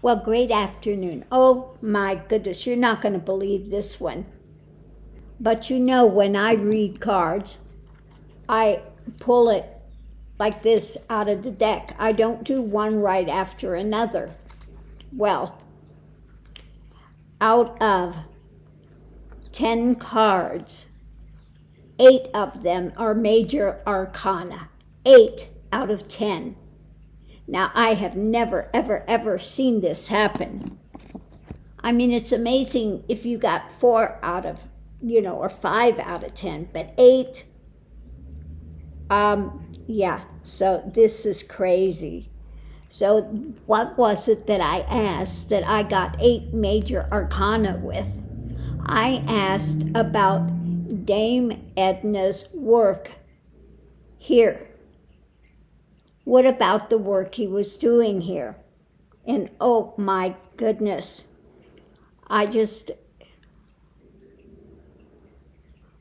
Well, great afternoon. Oh my goodness, you're not going to believe this one. But you know, when I read cards, I pull it like this out of the deck. I don't do one right after another. Well, out of 10 cards, 8 of them are major arcana. 8 out of 10. Now, I have never, ever seen this happen. I mean, it's amazing if you got 4 out of, or 5 out of 10, but 8, yeah, so this is crazy. So what was it that I asked that I got 8 major arcana with? I asked about Dame Edna's work here. What about the work he was doing here? And oh my goodness,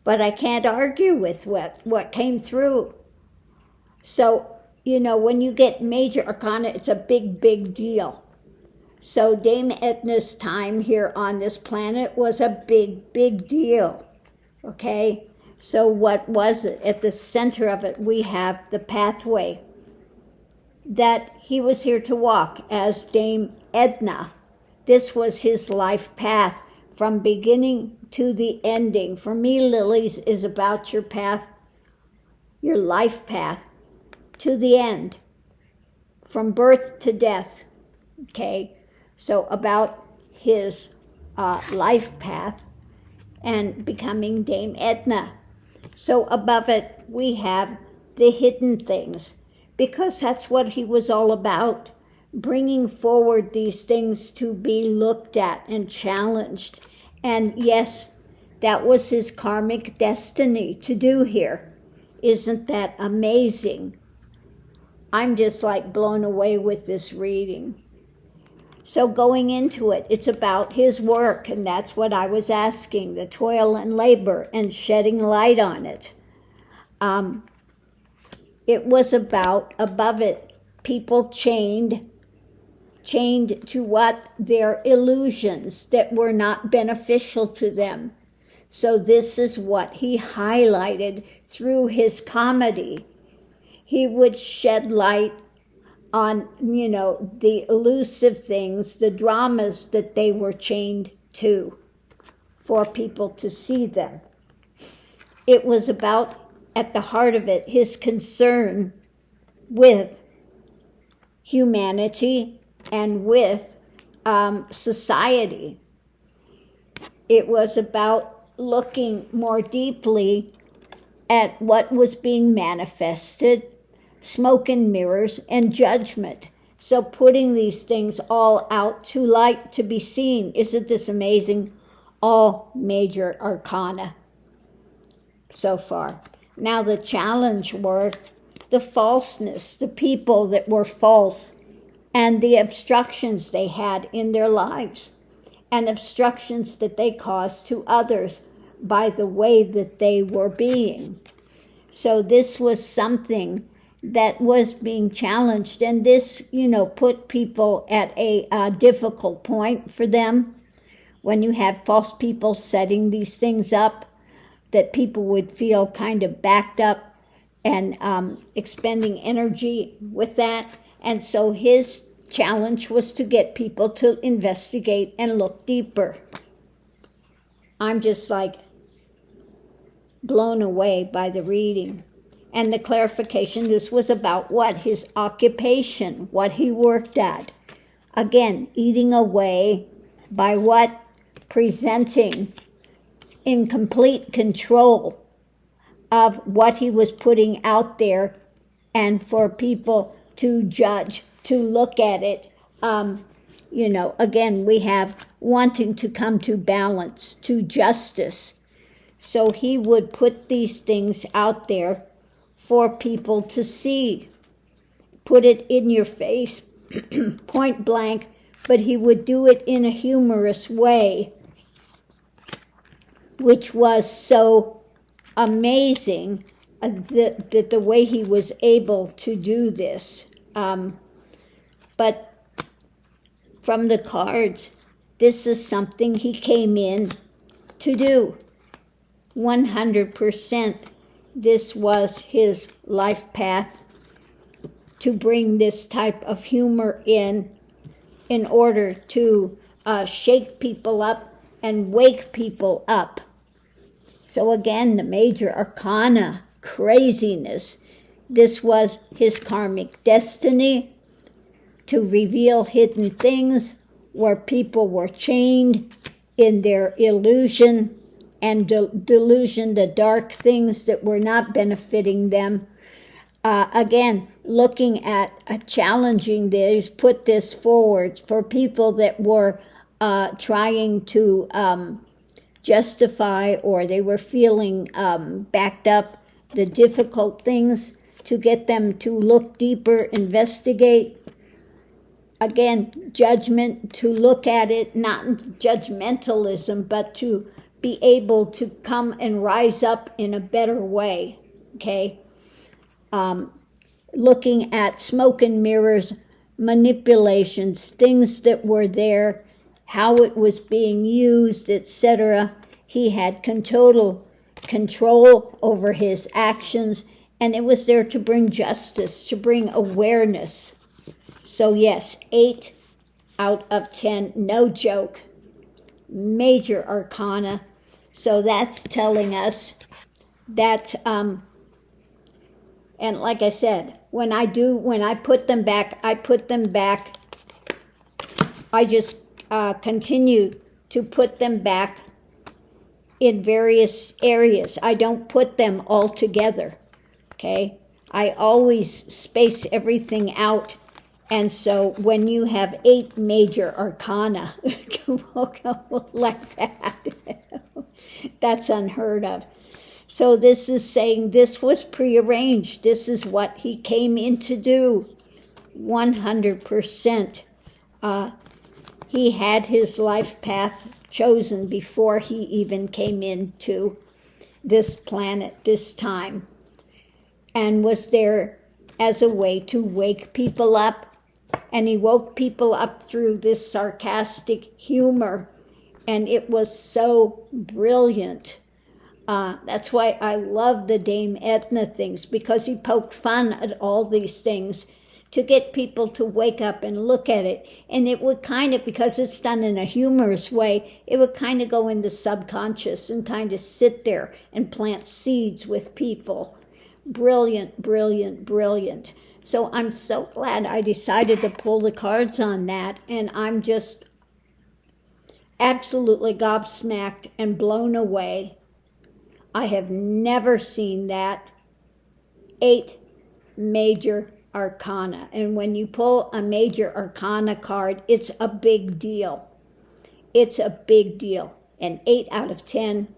but I can't argue with what came through. So, when you get major arcana, it's a big deal. So Dame Edna's time here on this planet was a big deal, okay? So what was it? At the center of it, we have the pathway that he was here to walk as Dame Edna. This was his life path from beginning to the ending. For me, Lilies is about your path, your life path to the end, from birth to death, okay? So about his life path and becoming Dame Edna. So above it, we have the hidden things, because that's what he was all about, bringing forward these things to be looked at and challenged. And yes, that was his karmic destiny to do here. Isn't that amazing? I'm just like blown away with this reading. So going into it, it's about his work, and that's what I was asking, the toil and labor and shedding light on it. It was about, above it, people chained to what? Their illusions that were not beneficial to them. So this is what he highlighted through his comedy. He would shed light on, the elusive things, the dramas that they were chained to for people to see them. It was about, at the heart of it, his concern with humanity and with society. It was about looking more deeply at what was being manifested, smoke and mirrors, and judgment. So putting these things all out to light to be seen. Isn't this amazing? All major arcana so far. Now the challenge were the falseness, the people that were false, and the obstructions they had in their lives, and obstructions that they caused to others by the way that they were being. So this was something that was being challenged, and this, put people at a difficult point for them. When you have false people setting these things up, that people would feel kind of backed up and expending energy with that. And so his challenge was to get people to investigate and look deeper. I'm just like blown away by the reading. And the clarification, this was about what? His occupation, what he worked at. Again, eating away by what? Presenting in complete control of what he was putting out there, and for people to judge, to look at it. Again, we have wanting to come to balance, to justice. So he would put these things out there for people to see, put it in your face, point blank, but he would do it in a humorous way, which was so amazing that the way he was able to do this. But from the cards, this is something he came in to do. 100%. This was his life path, to bring this type of humor in order to shake people up and wake people up. So again, the major arcana, craziness. This was his karmic destiny, to reveal hidden things where people were chained in their illusion and delusion, the dark things that were not benefiting them. Again, looking at challenging this, put this forward for people that were trying to justify, or they were feeling backed up, the difficult things, to get them to look deeper, investigate. Again, judgment, to look at it, not judgmentalism, but to be able to come and rise up in a better way, okay? Looking at smoke and mirrors, manipulations, things that were there, how it was being used, etc. He had total control over his actions, and it was there to bring justice, to bring awareness. So yes, 8 out of 10, no joke. Major arcana. So that's telling us that, and like I said, when I put them back, I just continue to put them back in various areas. I don't put them all together, okay? I always space everything out. And so when you have 8 major arcana, like that, that's unheard of. So this is saying this was prearranged. This is what he came in to do. 100%. He had his life path chosen before he even came into this planet, this time, and was there as a way to wake people up. And he woke people up through this sarcastic humor, and it was so brilliant. That's why I love the Dame Edna things, because he poked fun at all these things to get people to wake up and look at it. And it would kind of, because it's done in a humorous way, it would kind of go in the subconscious and kind of sit there and plant seeds with people. Brilliant, brilliant, brilliant. So I'm so glad I decided to pull the cards on that, and I'm just absolutely gobsmacked and blown away. I have never seen that. 8 major arcana. And when you pull a major arcana card, it's a big deal. It's a big deal. And 8 out of 10.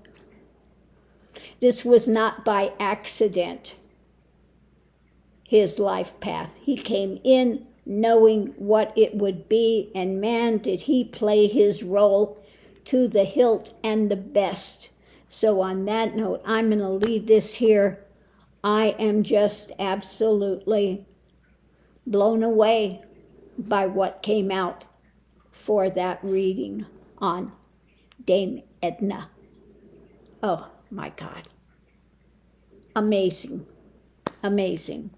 This was not by accident, his life path. He came in knowing what it would be, and man, did he play his role to the hilt and the best. So on that note, I'm going to leave this here. I am just absolutely blown away by what came out for that reading on Dame Edna. Oh my God. Amazing. Amazing.